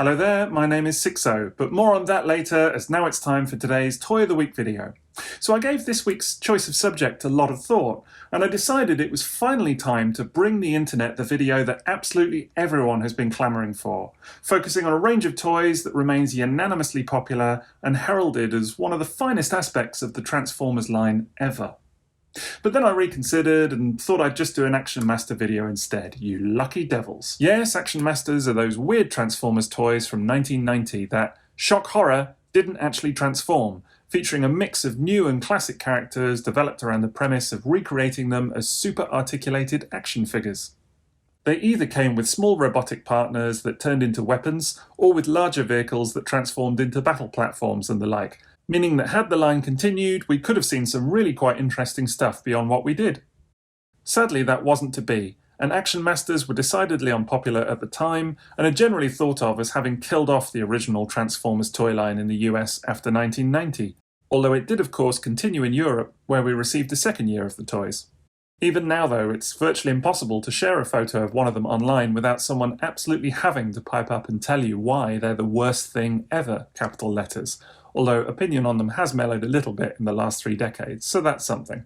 Hello there, my name is Sixo, but more on that later, as now it's time for today's Toy of the Week video. So I gave this week's choice of subject a lot of thought, and I decided it was finally time to bring the internet the video that absolutely everyone has been clamouring for, focusing on a range of toys that remains unanimously popular and heralded as one of the finest aspects of the Transformers line ever. But then I reconsidered and thought I'd just do an Action Master video instead, you lucky devils. Yes, Action Masters are those weird Transformers toys from 1990 that, shock horror, didn't actually transform, featuring a mix of new and classic characters developed around the premise of recreating them as super articulated action figures. They either came with small robotic partners that turned into weapons, or with larger vehicles that transformed into battle platforms and the like, meaning that had the line continued, we could have seen some really quite interesting stuff beyond what we did. Sadly, that wasn't to be, and Action Masters were decidedly unpopular at the time, and are generally thought of as having killed off the original Transformers toy line in the US after 1990, although it did of course continue in Europe, where we received a second year of the toys. Even now though, it's virtually impossible to share a photo of one of them online without someone absolutely having to pipe up and tell you why they're the worst thing ever, capital letters, although opinion on them has mellowed a little bit in the last 3 decades, so that's something.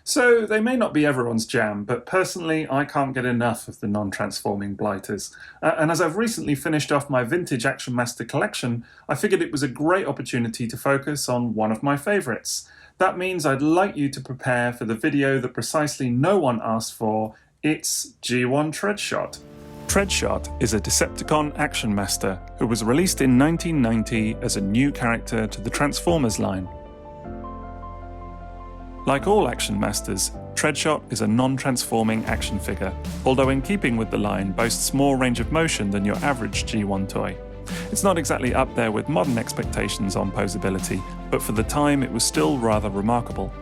So they may not be everyone's jam, but personally I can't get enough of the non-transforming blighters, and as I've recently finished off my vintage Action Master collection, I figured it was a great opportunity to focus on one of my favourites. That means I'd like you to prepare for the video that precisely no one asked for. It's G1 Treadshot. Treadshot is a Decepticon Action Master who was released in 1990 as a new character to the Transformers line. Like all Action Masters, Treadshot is a non-transforming action figure, although in keeping with the line boasts more range of motion than your average G1 toy. It's not exactly up there with modern expectations on posability, but for the time it was still rather remarkable.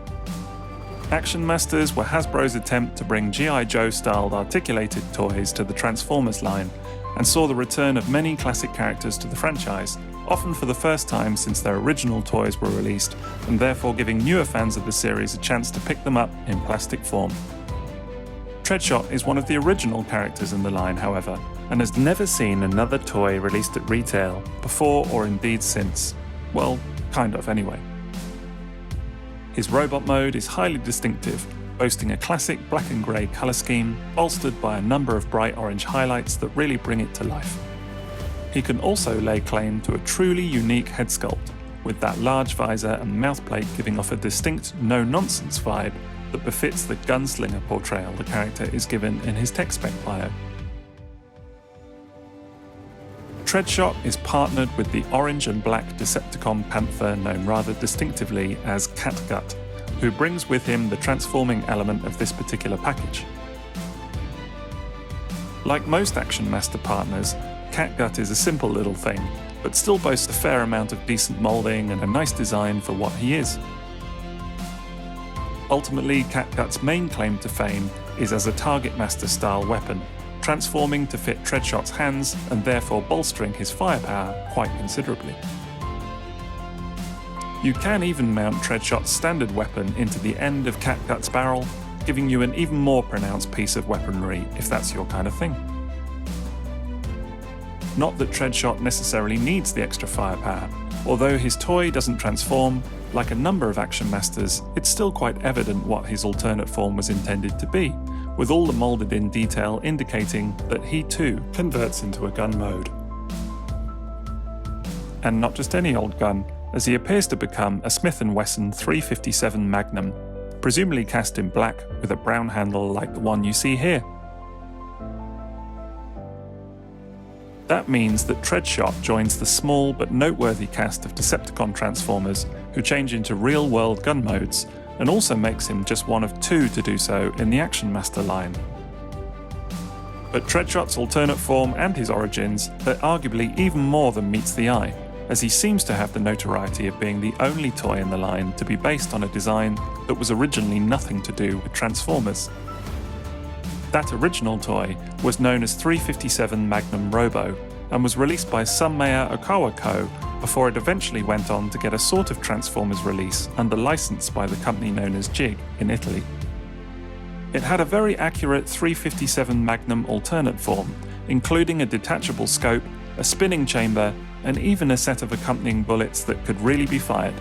Action Masters were Hasbro's attempt to bring G.I. Joe-styled articulated toys to the Transformers line, and saw the return of many classic characters to the franchise, often for the first time since their original toys were released, and therefore giving newer fans of the series a chance to pick them up in plastic form. Treadshot is one of the original characters in the line, however, and has never seen another toy released at retail, before or indeed since. Well, kind of anyway. His robot mode is highly distinctive, boasting a classic black and grey colour scheme, bolstered by a number of bright orange highlights that really bring it to life. He can also lay claim to a truly unique head sculpt, with that large visor and mouthplate giving off a distinct no-nonsense vibe that befits the gunslinger portrayal the character is given in his tech spec bio. Treadshot is partnered with the orange and black Decepticon Panther known rather distinctively as Catgut, who brings with him the transforming element of this particular package. Like most Action Master partners, Catgut is a simple little thing, but still boasts a fair amount of decent moulding and a nice design for what he is. Ultimately, Catgut's main claim to fame is as a Target Master style weapon, transforming to fit Treadshot's hands and therefore bolstering his firepower quite considerably. You can even mount Treadshot's standard weapon into the end of Catgut's barrel, giving you an even more pronounced piece of weaponry if that's your kind of thing. Not that Treadshot necessarily needs the extra firepower, although his toy doesn't transform. Like a number of Action Masters, it's still quite evident what his alternate form was intended to be, with all the moulded in detail indicating that he too converts into a gun mode. And not just any old gun, as he appears to become a Smith & Wesson 357 Magnum, presumably cast in black with a brown handle like the one you see here. That means that Treadshot joins the small but noteworthy cast of Decepticon Transformers who change into real-world gun modes, and also makes him just one of 2 to do so in the Action Master line. But Treadshot's alternate form and his origins are arguably even more than meets the eye, as he seems to have the notoriety of being the only toy in the line to be based on a design that was originally nothing to do with Transformers. That original toy was known as 357 Magnum Robo, and was released by Sunmaya Okawa Co. before it eventually went on to get a sort of Transformers release under license by the company known as Jig in Italy. It had a very accurate 357 Magnum alternate form, including a detachable scope, a spinning chamber, and even a set of accompanying bullets that could really be fired.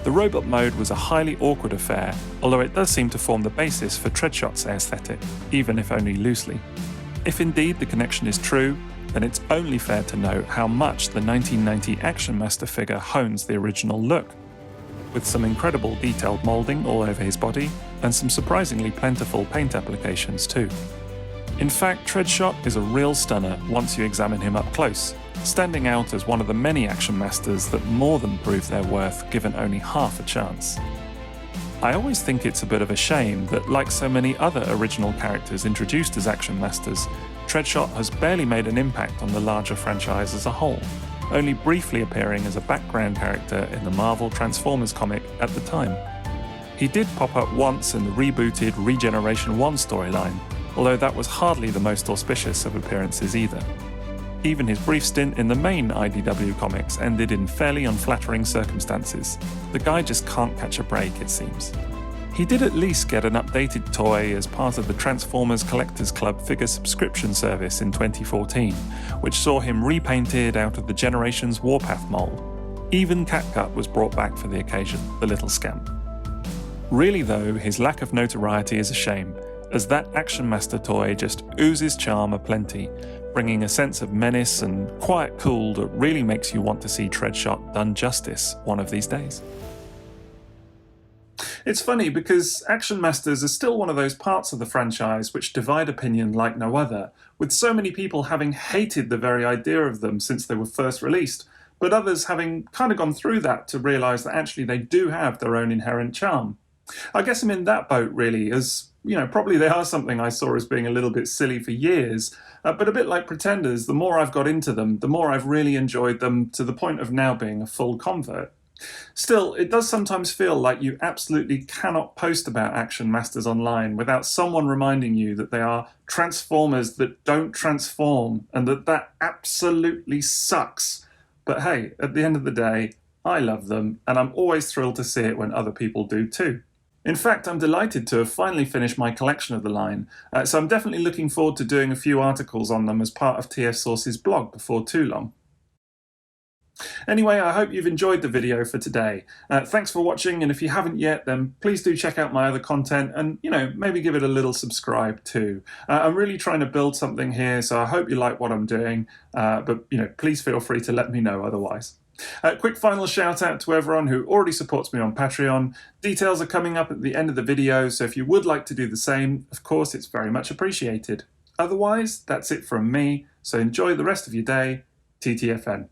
The robot mode was a highly awkward affair, although it does seem to form the basis for Treadshot's aesthetic, even if only loosely. If indeed the connection is true, then it's only fair to note how much the 1990 Action Master figure hones the original look, with some incredible detailed moulding all over his body, and some surprisingly plentiful paint applications too. In fact, Treadshot is a real stunner once you examine him up close, standing out as one of the many Action Masters that more than prove their worth given only half a chance. I always think it's a bit of a shame that, like so many other original characters introduced as Action Masters, Treadshot has barely made an impact on the larger franchise as a whole, only briefly appearing as a background character in the Marvel Transformers comic at the time. He did pop up once in the rebooted Regeneration 1 storyline, although that was hardly the most auspicious of appearances either. Even his brief stint in the main IDW comics ended in fairly unflattering circumstances. The guy just can't catch a break, it seems. He did at least get an updated toy as part of the Transformers Collectors Club figure subscription service in 2014, which saw him repainted out of the Generations Warpath mould. Even Catgut was brought back for the occasion, the little scamp. Really though, his lack of notoriety is a shame, as that Action Master toy just oozes charm aplenty, bringing a sense of menace and quiet cool that really makes you want to see Treadshot done justice one of these days. It's funny because Action Masters are still one of those parts of the franchise which divide opinion like no other, with so many people having hated the very idea of them since they were first released, but others having kind of gone through that to realise that actually they do have their own inherent charm. I guess I'm in that boat really, as probably they are something I saw as being a little bit silly for years, but a bit like Pretenders, the more I've got into them, the more I've really enjoyed them to the point of now being a full convert. Still, it does sometimes feel like you absolutely cannot post about Action Masters online without someone reminding you that they are Transformers that don't transform and that absolutely sucks. But hey, at the end of the day, I love them and I'm always thrilled to see it when other people do too. In fact, I'm delighted to have finally finished my collection of the line, so I'm definitely looking forward to doing a few articles on them as part of TF Source's blog before too long. Anyway, I hope you've enjoyed the video for today. Thanks for watching, and if you haven't yet, then please do check out my other content and, maybe give it a little subscribe too. I'm really trying to build something here, so I hope you like what I'm doing, but, please feel free to let me know otherwise. Quick final shout out to everyone who already supports me on Patreon. Details are coming up at the end of the video, so if you would like to do the same, of course it's very much appreciated. Otherwise, that's it from me, so enjoy the rest of your day. TTFN.